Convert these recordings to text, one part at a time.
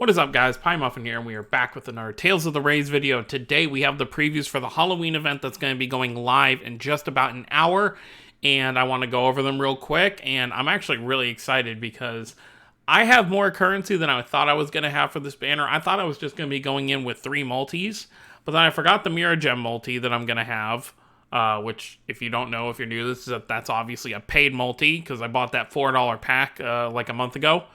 What is up, guys? Pie Muffin here, and we are back with another Tales of the Rays video. Today we have the previews for the Halloween event that's going to be going live in just about an hour, and I want to go over them real quick, and I'm actually really excited because I have more currency than I thought I was going to have for this banner. I thought I was just going to be going in with 3 multis, but then I forgot the Mirrage multi that I'm going to have, which, if you don't know, if you're new to this, that's obviously a paid multi, because I bought that $4 pack like a month ago.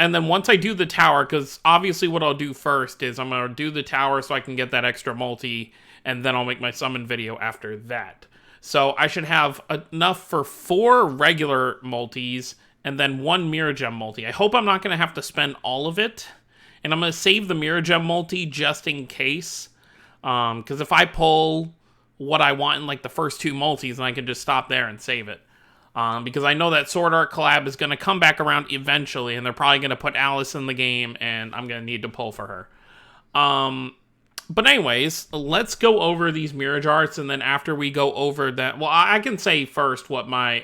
And then once I do the tower, because obviously what I'll do first is I'm going to do the tower so I can get that extra multi, and then I'll make my summon video after that. So I should have enough for 4 regular multis, and then 1 Mirrage multi. I hope I'm not going to have to spend all of it, and I'm going to save the Mirrage multi just in case. Because if I pull what I want in like the first 2 multis, then I can just stop there and save it. Because I know that Sword Art collab is going to come back around eventually, and they're probably going to put Alice in the game, and I'm going to need to pull for her. But anyways, let's go over these Mirrage arts, and then after we go over that, well, I can say first what my,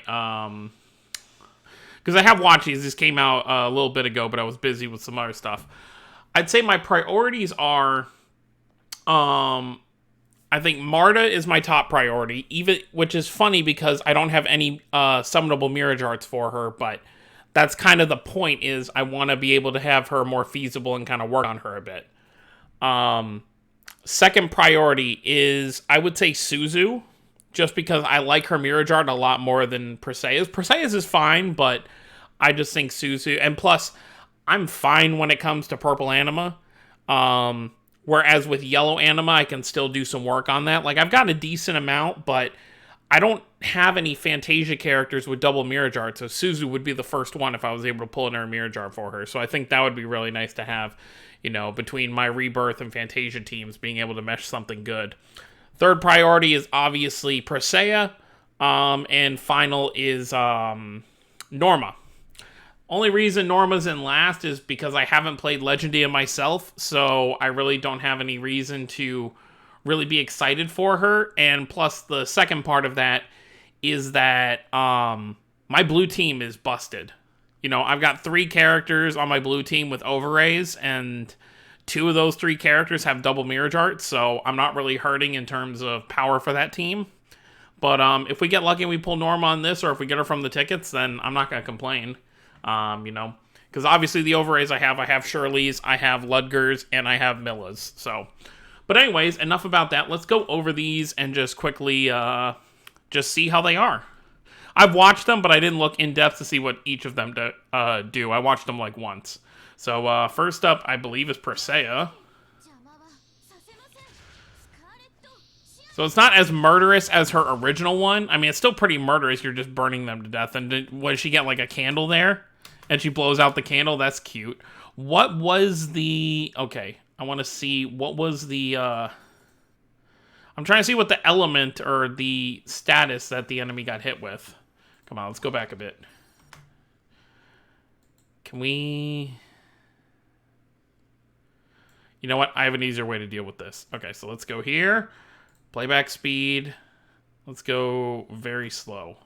because I have watched these. This came out a little bit ago, but I was busy with some other stuff. I'd say my priorities are, I think Marta is my top priority, which is funny because I don't have any summonable Mirrage arts for her, but that's kind of the point, is I want to be able to have her more feasible and kind of work on her a bit. Second priority is, I would say, Suzu, just because I like her Mirrage art a lot more than Persea's. Persea's is fine, but I just think Suzu, and plus, I'm fine when it comes to purple anima. Whereas with yellow anima, I can still do some work on that. Like, I've got a decent amount, but I don't have any Fantasia characters with double Mirrage art, so Suzu would be the first one if I was able to pull in her Mirrage art for her. So I think that would be really nice to have, you know, between my Rebirth and Fantasia teams, being able to mesh something good. Third priority is obviously Persea, and final is Norma. Only reason Norma's in last is because I haven't played Legendia myself, so I really don't have any reason to really be excited for her. And plus, the second part of that is that my blue team is busted. You know, I've got 3 characters on my blue team with overrays, and 2 of those 3 characters have double Mirrage arts, so I'm not really hurting in terms of power for that team. But if we get lucky and we pull Norma on this, or if we get her from the tickets, then I'm not going to complain. You know, because obviously the overrays I have Shirley's, I have Ludger's, and I have Milla's. So, but anyways, enough about that. Let's go over these and just quickly just see how they are. I've watched them, but I didn't look in depth to see what each of them do. I watched them like once. So first up, I believe, is Persea. So it's not as murderous as her original one. I mean, it's still pretty murderous. You're just burning them to death. And what, does she get, like, a candle there? And she blows out the candle? That's cute. What was the... Okay, I want to see... What was the... I'm trying to see what the element or the status that the enemy got hit with. Come on, let's go back a bit. Can we... You know what? I have an easier way to deal with this. Okay, so let's go here. Playback speed. Let's go very slow.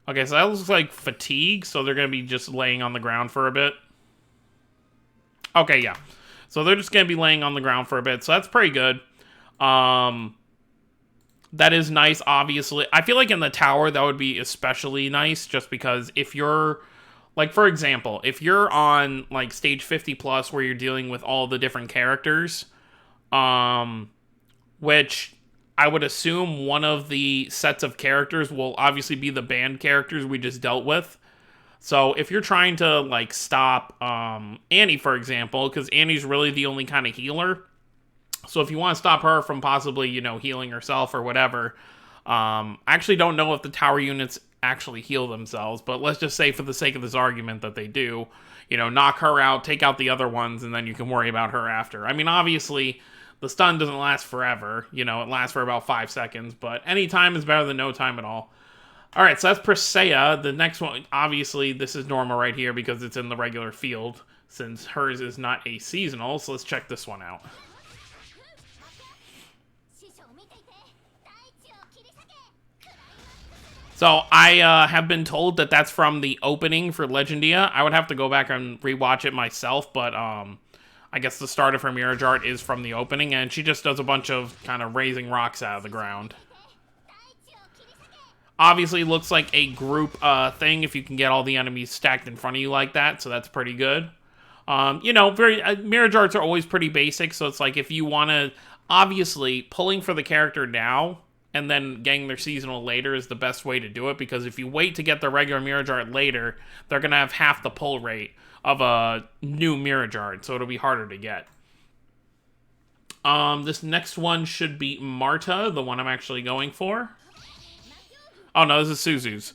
Okay, so that looks like fatigue, so they're going to be just laying on the ground for a bit. Okay, yeah. So they're just going to be laying on the ground for a bit, so that's pretty good. That is nice, obviously. I feel like in the tower, that would be especially nice, just because if you're... Like, for example, if you're on, like, stage 50 plus where you're dealing with all the different characters, which I would assume one of the sets of characters will obviously be the banned characters we just dealt with. So if you're trying to, like, stop Annie, for example, because Annie's really the only kind of healer. So if you want to stop her from possibly, you know, healing herself or whatever, I actually don't know if the tower units actually heal themselves, but let's just say for the sake of this argument that they do, you know, knock her out, take out the other ones, and then you can worry about her after. I mean, obviously, the stun doesn't last forever, you know, it lasts for about 5 seconds, but any time is better than no time at all. Alright, so that's Persea. The next one, obviously, this is Norma right here because it's in the regular field, since hers is not a seasonal, so let's check this one out. So I have been told that that's from the opening for Legendia. I would have to go back and rewatch it myself, but I guess the start of her Mirrage art is from the opening, and she just does a bunch of kind of raising rocks out of the ground. Obviously, looks like a group thing if you can get all the enemies stacked in front of you like that, so that's pretty good. You know, Mirrage arts are always pretty basic, so it's like if you want to, obviously, pulling for the character now and then getting their seasonal later is the best way to do it, because if you wait to get the regular Mirrage art later, they're going to have half the pull rate of a new Mirrage art, so it'll be harder to get. This next one should be Marta, the one I'm actually going for. Oh no, this is Suzu's.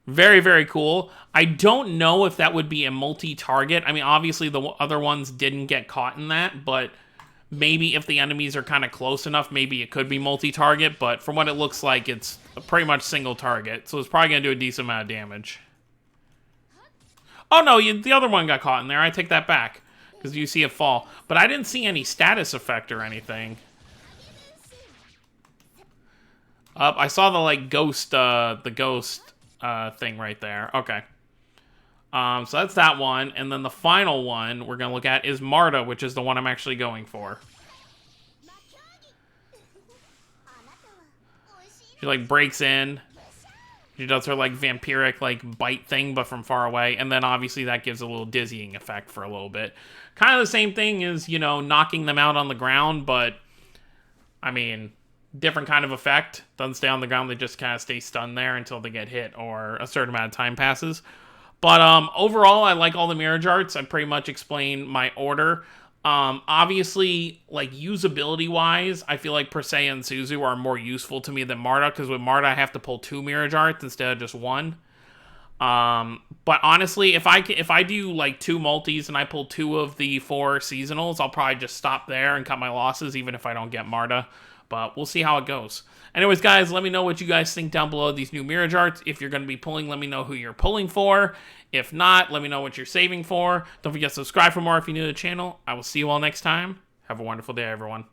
Very, very cool. I don't know if that would be a multi-target. I mean, obviously the other ones didn't get caught in that, but maybe if the enemies are kind of close enough, maybe it could be multi-target, but from what it looks like, it's pretty much single target, so it's probably going to do a decent amount of damage. Oh no, the other one got caught in there. I take that back, because you see it fall. But I didn't see any status effect or anything. I saw the, like, ghost thing right there. Okay. So that's that one. And then the final one we're going to look at is Marta, which is the one I'm actually going for. She, like, breaks in. She does her, like, vampiric, like, bite thing, but from far away. And then, obviously, that gives a little dizzying effect for a little bit. Kind of the same thing as, you know, knocking them out on the ground, but, I mean, different kind of effect. Doesn't stay on the ground, they just kind of stay stunned there until they get hit or a certain amount of time passes. But overall, I like all the Mirrage arts. I pretty much explained my order. Obviously, like, usability-wise, I feel like Persei and Suzu are more useful to me than Marta, because with Marta, I have to pull 2 Mirrage arts instead of just 1. But honestly, if I do, like, 2 multis and I pull 2 of the 4 seasonals, I'll probably just stop there and cut my losses, even if I don't get Marta. But we'll see how it goes. Anyways, guys, let me know what you guys think down below of these new Mirrage arts. If you're going to be pulling, let me know who you're pulling for. If not, let me know what you're saving for. Don't forget to subscribe for more if you're new to the channel. I will see you all next time. Have a wonderful day, everyone.